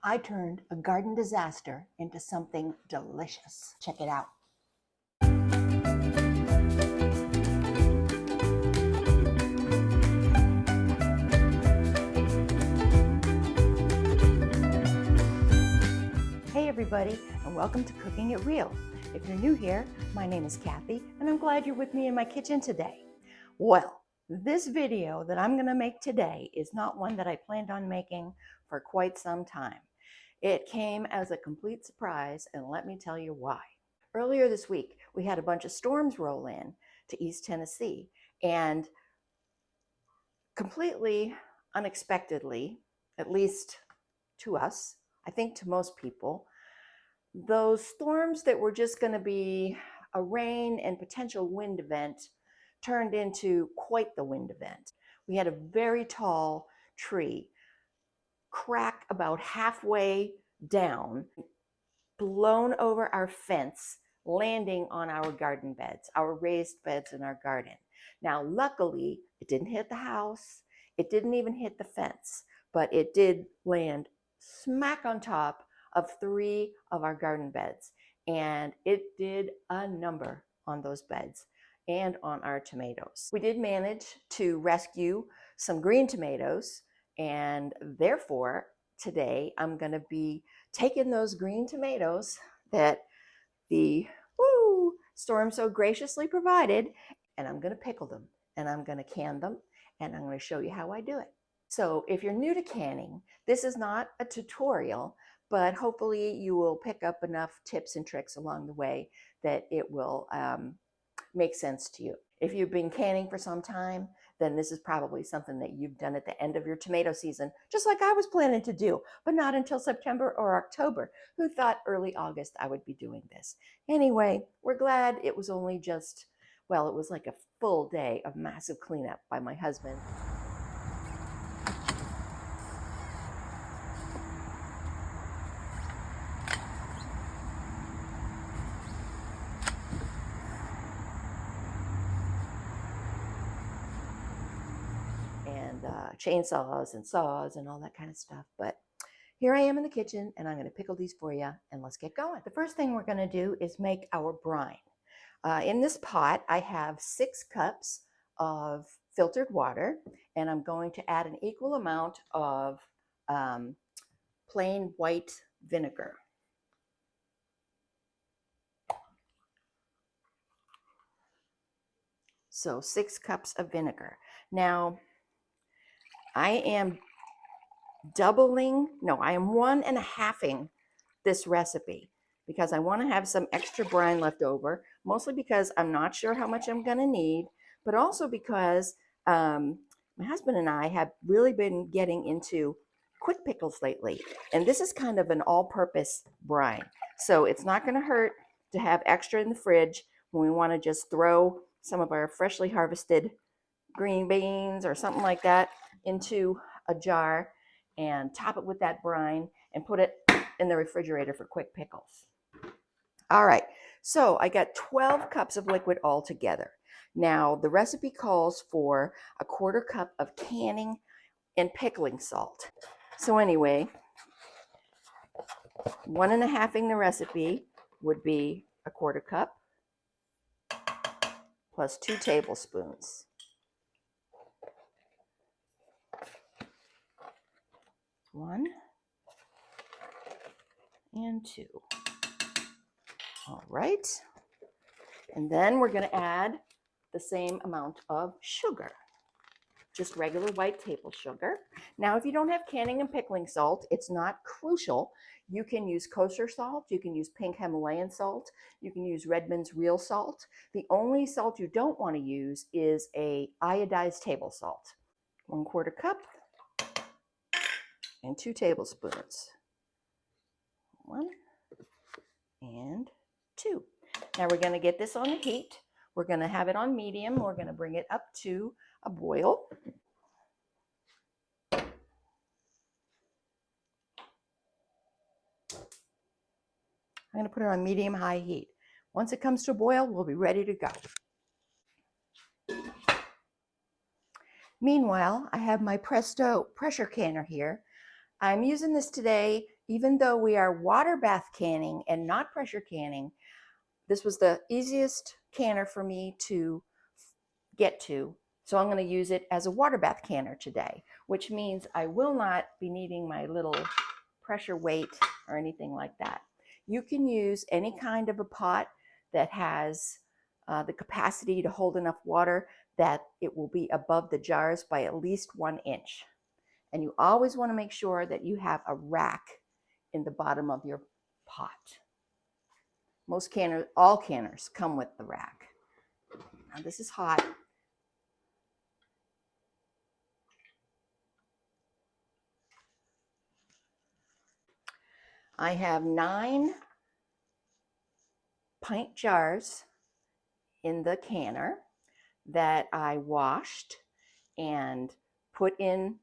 I turned a garden disaster into something delicious. Check it out. Hey everybody, and welcome to Cooking It Real. If you're new here, my name is Kathy, and I'm glad you're with me in my kitchen today. Well, this video that I'm going to make today is not one that I planned on making for quite some time. It came as a complete surprise, and let me tell you why. Earlier this week, we had a bunch of storms roll in to East Tennessee, and completely unexpectedly, at least to us, I think to most people, those storms that were just going to be a rain and potential wind event turned into quite the wind event. We had a very tall tree crack about halfway down, blown over our fence, landing on our garden beds, our raised beds in our garden. Now, luckily, it didn't hit the house. It didn't even hit the fence, but it did land smack on top of 3 of our garden beds. And it did a number on those beds and on our tomatoes. We did manage to rescue some green tomatoes, and therefore, today I'm going to be taking those green tomatoes that the storm so graciously provided, and I'm going to pickle them, and I'm going to can them, and I'm going to show you how I do it. So if you're new to canning, this is not a tutorial, but hopefully you will pick up enough tips and tricks along the way that it will make sense to you. If you've been canning for some time, then this is probably something that you've done at the end of your tomato season, just like I was planning to do, but not until September or October. Who thought early August I would be doing this? Anyway, we're glad it was only just, well, it was like a full day of massive cleanup by my husband. And chainsaws and saws and all that kind of stuff. But here I am in the kitchen, and I'm going to pickle these for you, and let's get going. The first thing we're going to do is make our brine. In this pot, I have 6 cups of filtered water, and I'm going to add an equal amount of plain white vinegar. So 6 cups of vinegar. Now, I am 1.5ing this recipe because I want to have some extra brine left over, mostly because I'm not sure how much I'm going to need, but also because my husband and I have really been getting into quick pickles lately, and this is kind of an all-purpose brine, so it's not going to hurt to have extra in the fridge when we want to just throw some of our freshly harvested green beans or something like that into a jar and top it with that brine and put it in the refrigerator for quick pickles. All right, so I got 12 cups of liquid altogether. Now, the recipe calls for a 1/4 cup of canning and pickling salt. So anyway, 1.5ing the recipe would be a 1/4 cup plus 2 tablespoons. 1 and 2. All right. And then we're going to add the same amount of sugar, just regular white table sugar. Now, if you don't have canning and pickling salt, it's not crucial. You can use kosher salt. You can use pink Himalayan salt. You can use Redmond's real salt. The only salt you don't want to use is a iodized table salt. 1/4 cup. And 2 tablespoons. 1 and 2. Now we're going to get this on the heat. We're going to have it on medium. We're going to bring it up to a boil. I'm going to put it on medium-high heat. Once it comes to a boil, we'll be ready to go. Meanwhile, I have my Presto pressure canner here. I'm using this today even though we are water bath canning and not pressure canning, this was the easiest canner for me to get to. So I'm going to use it as a water bath canner today, which means I will not be needing my little pressure weight or anything like that. You can use any kind of a pot that has the capacity to hold enough water that it will be above the jars by at least 1 inch. And you always want to make sure that you have a rack in the bottom of your pot. Most canners, all canners come with the rack. Now this is hot. I have 9 pint jars in the canner that I washed and put in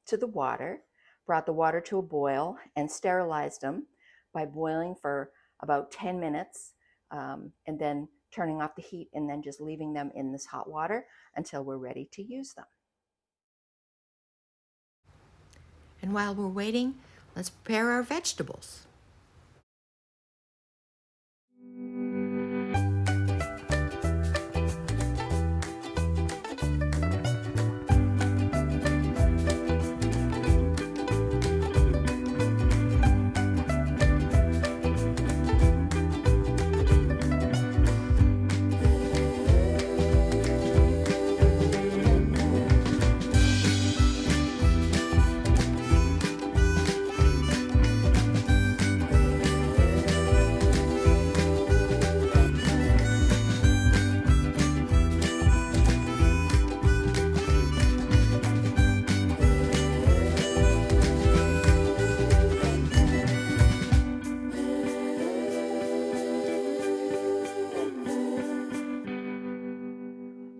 to the water, brought the water to a boil, and sterilized them by boiling for about 10 minutes and then turning off the heat and then just leaving them in this hot water until we're ready to use them. And while we're waiting, let's prepare our vegetables.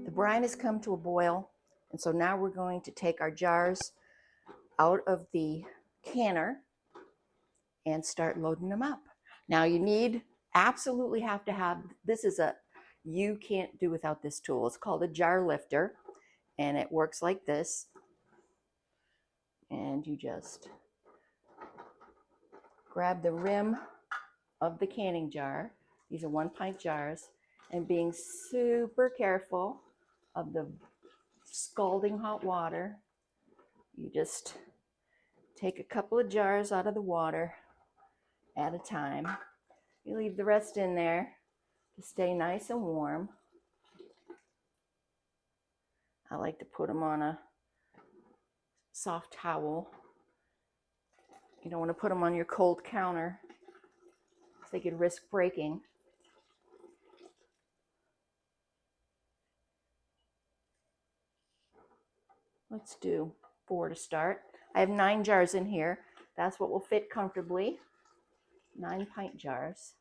The brine has come to a boil, and so now we're going to take our jars out of the canner and start loading them up. Now you absolutely have to have, you can't do without this tool. It's called a jar lifter, and it works like this. And you just grab the rim of the canning jar. These are 1 pint jars, and being super careful of the scalding hot water, you just take a couple of jars out of the water at a time. You leave the rest in there to stay nice and warm. I like to put them on a soft towel. You don't want to put them on your cold counter because they could risk breaking. Let's do 4 to start. I have 9 jars in here. That's what will fit comfortably. 9 pint jars.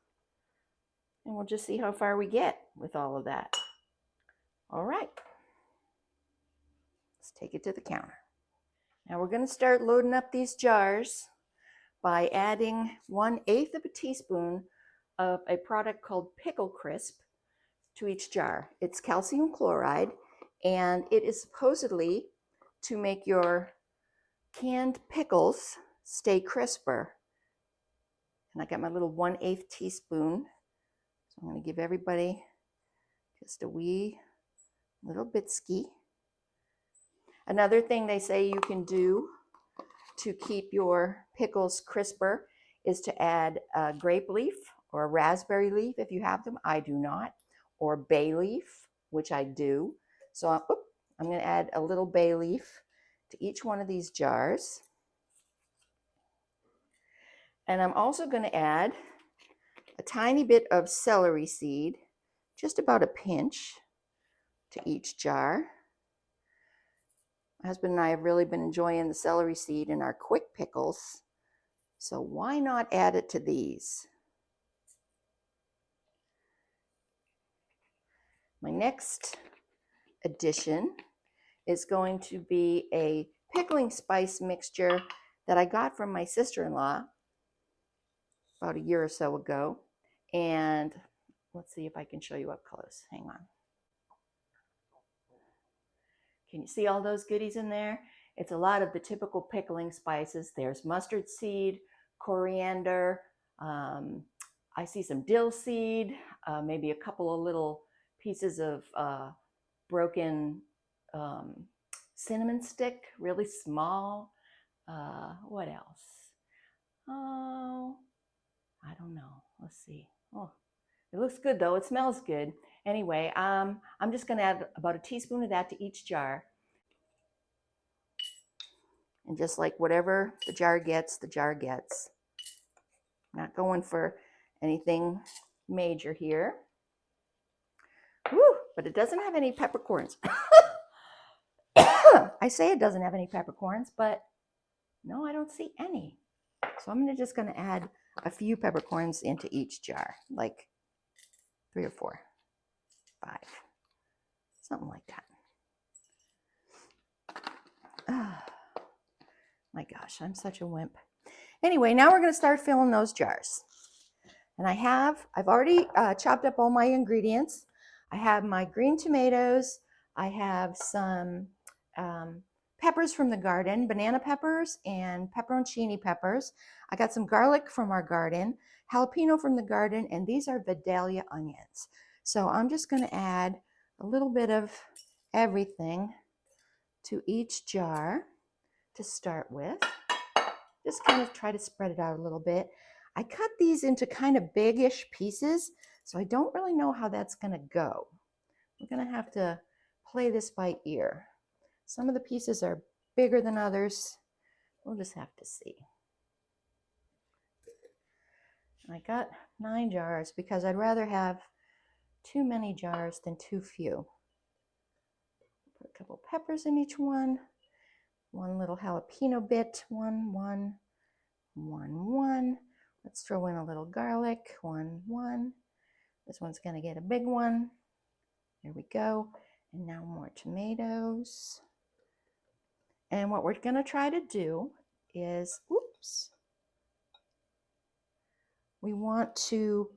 And we'll just see how far we get with all of that. All right. Let's take it to the counter. Now we're going to start loading up these jars by adding 1/8 of a teaspoon of a product called Pickle Crisp to each jar. It's calcium chloride, and it is supposedly to make your canned pickles stay crisper. And I got my little 1/8 teaspoon. So I'm going to give everybody just a wee little bitski. Another thing they say you can do to keep your pickles crisper is to add a grape leaf or a raspberry leaf if you have them. I do not. Or bay leaf, which I do. So I'm going to add a little bay leaf to each one of these jars. And I'm also going to add a tiny bit of celery seed, just about a pinch, to each jar. My husband and I have really been enjoying the celery seed in our quick pickles, so why not add it to these? My next addition is going to be a pickling spice mixture that I got from my sister-in-law about a year or so ago. And let's see if I can show you up close. Hang on. Can you see all those goodies in there? It's a lot of the typical pickling spices. There's mustard seed, coriander, I see some dill seed, maybe a couple of little pieces of broken cinnamon stick, really small. What else? Oh, I don't know. Let's see. Oh, it looks good though. It smells good. Anyway, I'm just going to add about a teaspoon of that to each jar. And just like whatever the jar gets, the jar gets. Not going for anything major here. Woo, but it doesn't have any peppercorns. I say it doesn't have any peppercorns, but no, I don't see any. So I'm just going to add a few peppercorns into each jar, like 3 or 4, 5, something like that. Oh, my gosh, I'm such a wimp. Anyway, now we're going to start filling those jars. And I've already chopped up all my ingredients. I have my green tomatoes. I have some peppers from the garden, banana peppers and pepperoncini peppers. I got some garlic from our garden, jalapeno from the garden, and these are Vidalia onions. So I'm just going to add a little bit of everything to each jar to start with. Just kind of try to spread it out a little bit. I cut these into kind of big-ish pieces, so I don't really know how that's going to go. I'm going to have to play this by ear. Some of the pieces are bigger than others. We'll just have to see. I got 9 jars because I'd rather have too many jars than too few. Put a couple peppers in each one. One little jalapeno bit. One. Let's throw in a little garlic. 1. This one's going to get a big one. There we go. And now more tomatoes. And what we're going to try to do is, we want to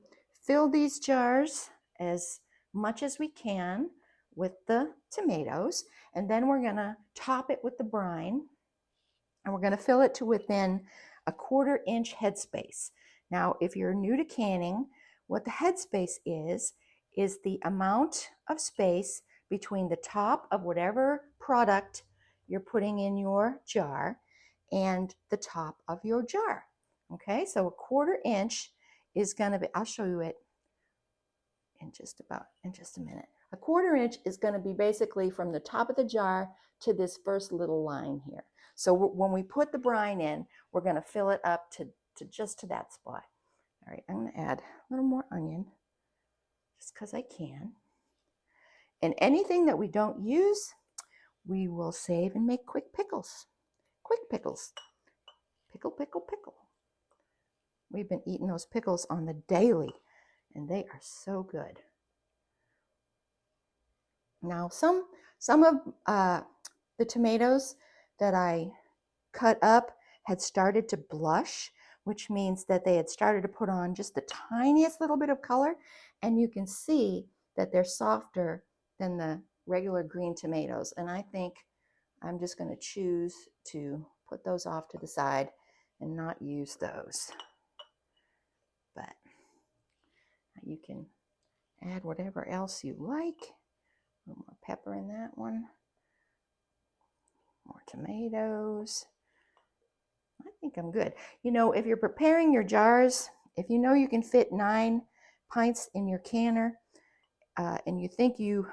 fill these jars as much as we can with the tomatoes. And then we're going to top it with the brine. And we're going to fill it to within a 1/4 inch headspace. Now, if you're new to canning, what the headspace is the amount of space between the top of whatever product you're putting in your jar and the top of your jar. Okay, so a 1/4 inch is going to be, I'll show you it in just a minute. A 1/4 inch is going to be basically from the top of the jar to this first little line here. So when we put the brine in, we're going to fill it up to just to that spot. All right, I'm going to add a little more onion just because I can. And anything that we don't use, we will save and make quick pickles. Quick pickles. Pickle, pickle, pickle. We've been eating those pickles on the daily, and they are so good. Now, some of the tomatoes that I cut up had started to blush, which means that they had started to put on just the tiniest little bit of color, and you can see that they're softer than the regular green tomatoes. And I think I'm just going to choose to put those off to the side and not use those. But you can add whatever else you like. A little more pepper in that one. More tomatoes. I think I'm good. You know, if you're preparing your jars, if you know you can fit 9 pints in your canner, and you think you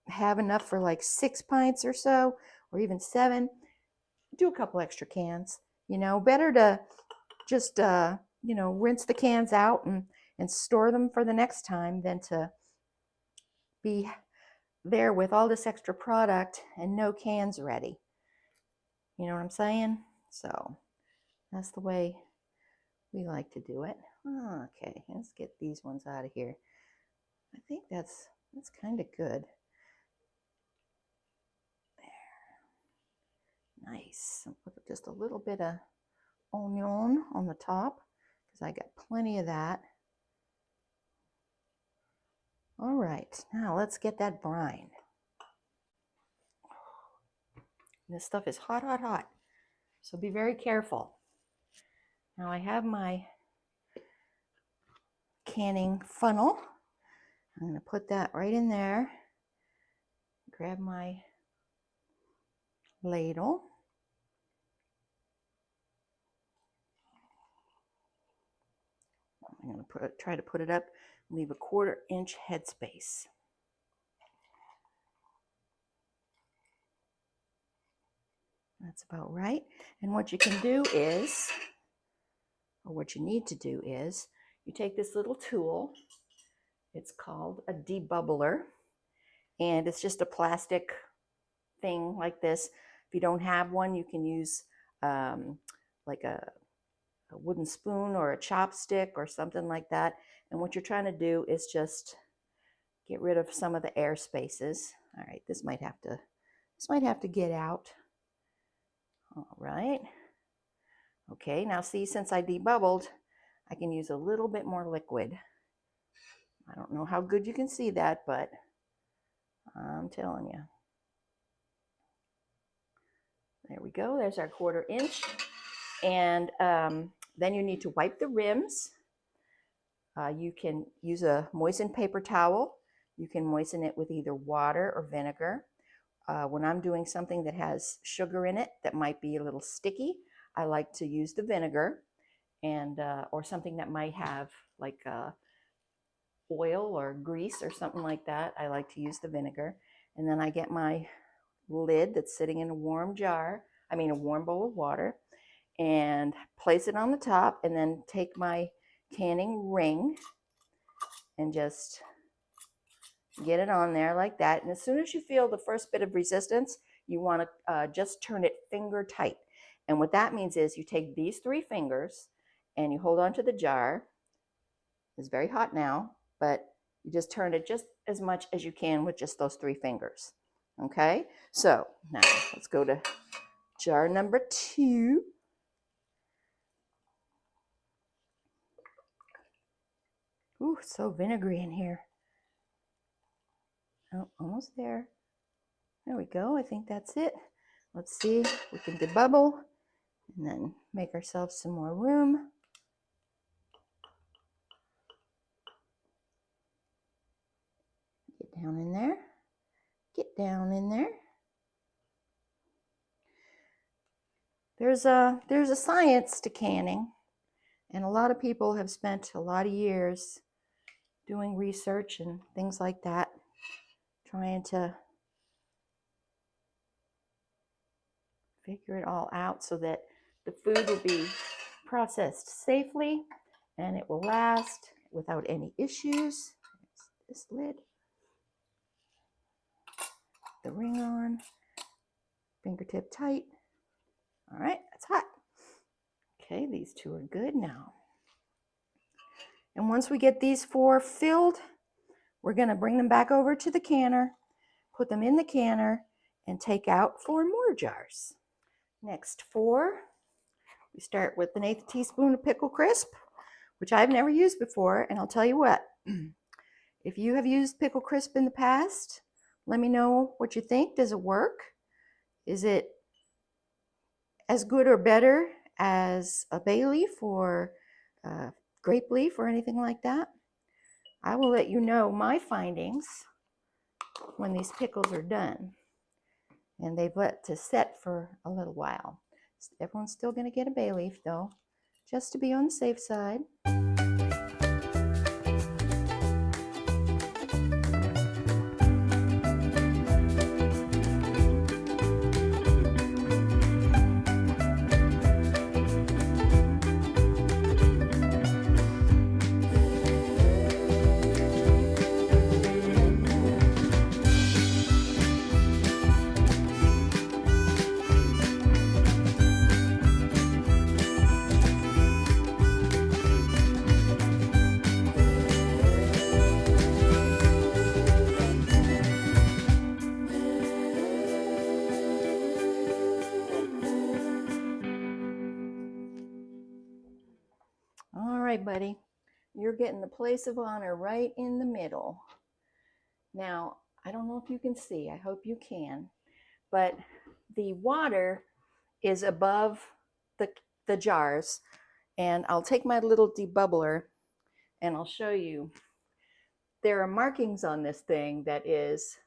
have enough for like 6 pints or so, or even 7, do a couple extra cans. You know, better to just, rinse the cans out and store them for the next time than to be there with all this extra product and no cans ready. You know what I'm saying? So that's the way we like to do it. Okay, let's get these ones out of here. I think that's kind of good. There. Nice. I'll put just a little bit of onion on the top because I got plenty of that. All right, now let's get that brine. This stuff is hot, hot, hot. So be very careful. Now I have my canning funnel. I'm going to put that right in there. Grab my ladle. I'm going to try to put it up, leave a 1/4 inch headspace. That's about right. And what you can do is, or what you need to do is, you take this little tool. It's called a debubbler, and it's just a plastic thing like this. If you don't have one, you can use like a wooden spoon or a chopstick or something like that. And what you're trying to do is just get rid of some of the air spaces. All right, this might have to get out. All right. Okay, now see, since I debubbled, I can use a little bit more liquid. I don't know how good you can see that, but I'm telling you. There we go. There's our 1/4 inch. And then you need to wipe the rims. You can use a moistened paper towel. You can moisten it with either water or vinegar. When I'm doing something that has sugar in it that might be a little sticky, I like to use the vinegar, and or something that might have like oil or grease or something like that. I like to use the vinegar. And then I get my lid that's sitting in a warm bowl of water, and place it on the top, and then take my canning ring and just get it on there like that. And as soon as you feel the first bit of resistance, you want to just turn it finger tight. And what that means is you take these 3 fingers and you hold on to the jar. It's very hot now, but you just turn it just as much as you can with just those 3 fingers. Okay, so now let's go to jar number 2. Ooh, so vinegary in here. Oh, almost there. There we go. I think that's it. Let's see. We can debubble and then make ourselves some more room. Get down in there. Get down in there. There's a science to canning, and a lot of people have spent a lot of years doing research and things like that, trying to figure it all out so that the food will be processed safely and it will last without any issues. This lid, the ring on, fingertip tight. All right, that's hot. Okay, these 2 are good now. And once we get these 4 filled, we're going to bring them back over to the canner, put them in the canner, and take out 4 more jars. Next 4, we start with an 1/8 teaspoon of pickle crisp, which I've never used before, and I'll tell you what, if you have used pickle crisp in the past, let me know what you think. Does it work? Is it as good or better as a bay leaf or grape leaf or anything like that? I will let you know my findings when these pickles are done and they've let to set for a little while. Everyone's still going to get a bay leaf though, just to be on the safe side. All right, buddy, you're getting the place of honor right in the middle. Now, I don't know if you can see, I hope you can, but the water is above the jars. And I'll take my little debubbler and I'll show you. There are markings on this thing that is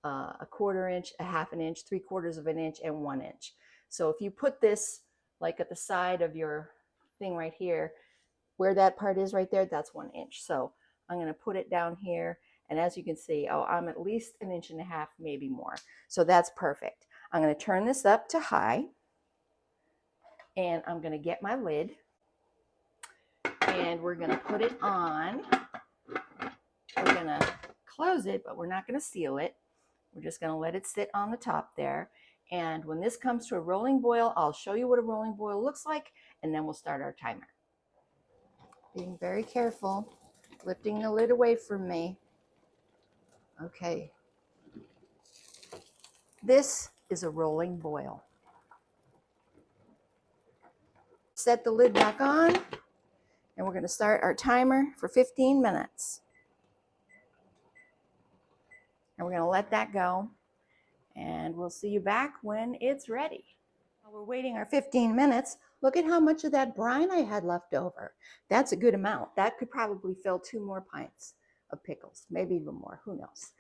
a 1/4 inch, a 1/2 inch, 3/4 of an inch, and 1 inch. So if you put this like at the side of your thing right here, where that part is right there, that's 1 inch. So I'm going to put it down here. And as you can see, oh, I'm at least 1.5 inches, maybe more. So that's perfect. I'm going to turn this up to high. And I'm going to get my lid. And we're going to put it on. We're going to close it, but we're not going to seal it. We're just going to let it sit on the top there. And when this comes to a rolling boil, I'll show you what a rolling boil looks like, and then we'll start our timer. Being very careful, lifting the lid away from me. Okay. This is a rolling boil. Set the lid back on, and we're going to start our timer for 15 minutes. And we're going to let that go, and we'll see you back when it's ready. While we're waiting our 15 minutes, look at how much of that brine I had left over. That's a good amount. That could probably fill 2 more pints of pickles, maybe even more, who knows.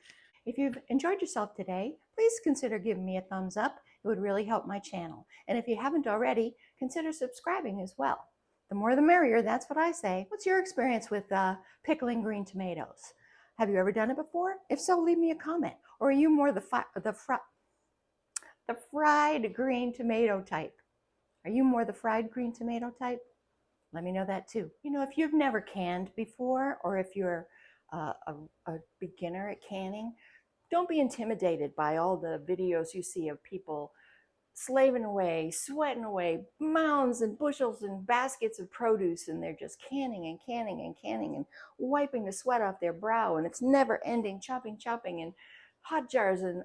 If you've enjoyed yourself today, please consider giving me a thumbs up. It would really help my channel. And if you haven't already, consider subscribing as well. The more the merrier, that's what I say. What's your experience with pickling green tomatoes? Have you ever done it before? If so, leave me a comment. Or are you more the fried green tomato type? Are you more the fried green tomato type? Let me know that too. You know, if you've never canned before, or if you're a beginner at canning, don't be intimidated by all the videos you see of people slaving away, sweating away, mounds and bushels and baskets of produce, and they're just canning and canning and canning and wiping the sweat off their brow, and it's never ending, chopping and hot jars, and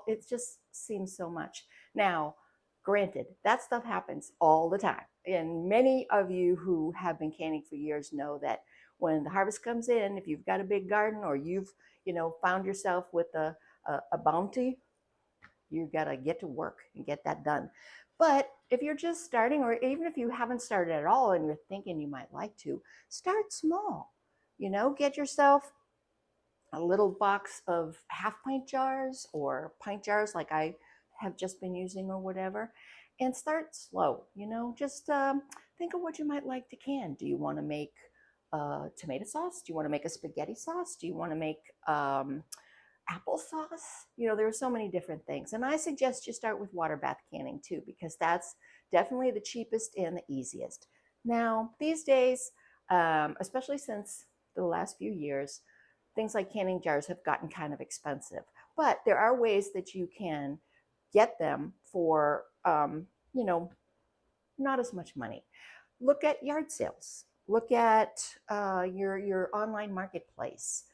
it just seems so much. Now, granted, that stuff happens all the time, and many of you who have been canning for years know that when the harvest comes in, if you've got a big garden or you've found yourself with a bounty, you gotta get to work and get that done. But if you're just starting, or even if you haven't started at all and you're thinking you might like to, start small. Get yourself a little box of 1/2 pint jars or pint jars like I have just been using or whatever, and start slow. Just think of what you might like to can. Do you want to make tomato sauce? Do you want to make a spaghetti sauce? Do you want to make applesauce? There are so many different things. And I suggest you start with water bath canning too, because that's definitely the cheapest and the easiest. Now, these days, especially since the last few years, things like canning jars have gotten kind of expensive. But there are ways that you can get them for, not as much money. Look at yard sales. Look at your online marketplace.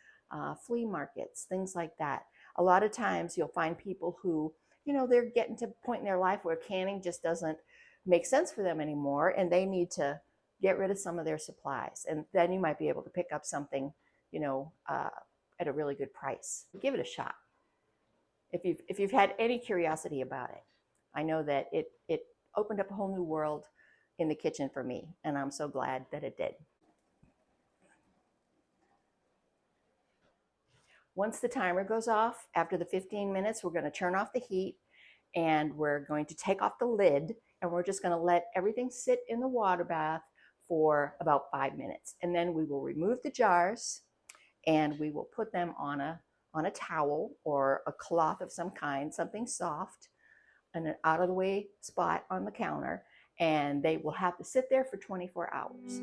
Flea markets, things like that. A lot of times you'll find people who, they're getting to a point in their life where canning just doesn't make sense for them anymore, and they need to get rid of some of their supplies. And then you might be able to pick up something, at a really good price. Give it a shot. If you've had any curiosity about it, I know that it opened up a whole new world in the kitchen for me, and I'm so glad that it did. Once the timer goes off, after the 15 minutes, we're going to turn off the heat, and we're going to take off the lid, and we're just going to let everything sit in the water bath for about 5 minutes. And then we will remove the jars, and we will put them on a towel or a cloth of some kind, something soft, and an out of the way spot on the counter, and they will have to sit there for 24 hours.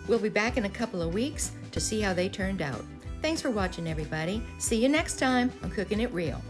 We'll be back in a couple of weeks to see how they turned out. Thanks for watching, everybody. See you next time on Cooking It Real.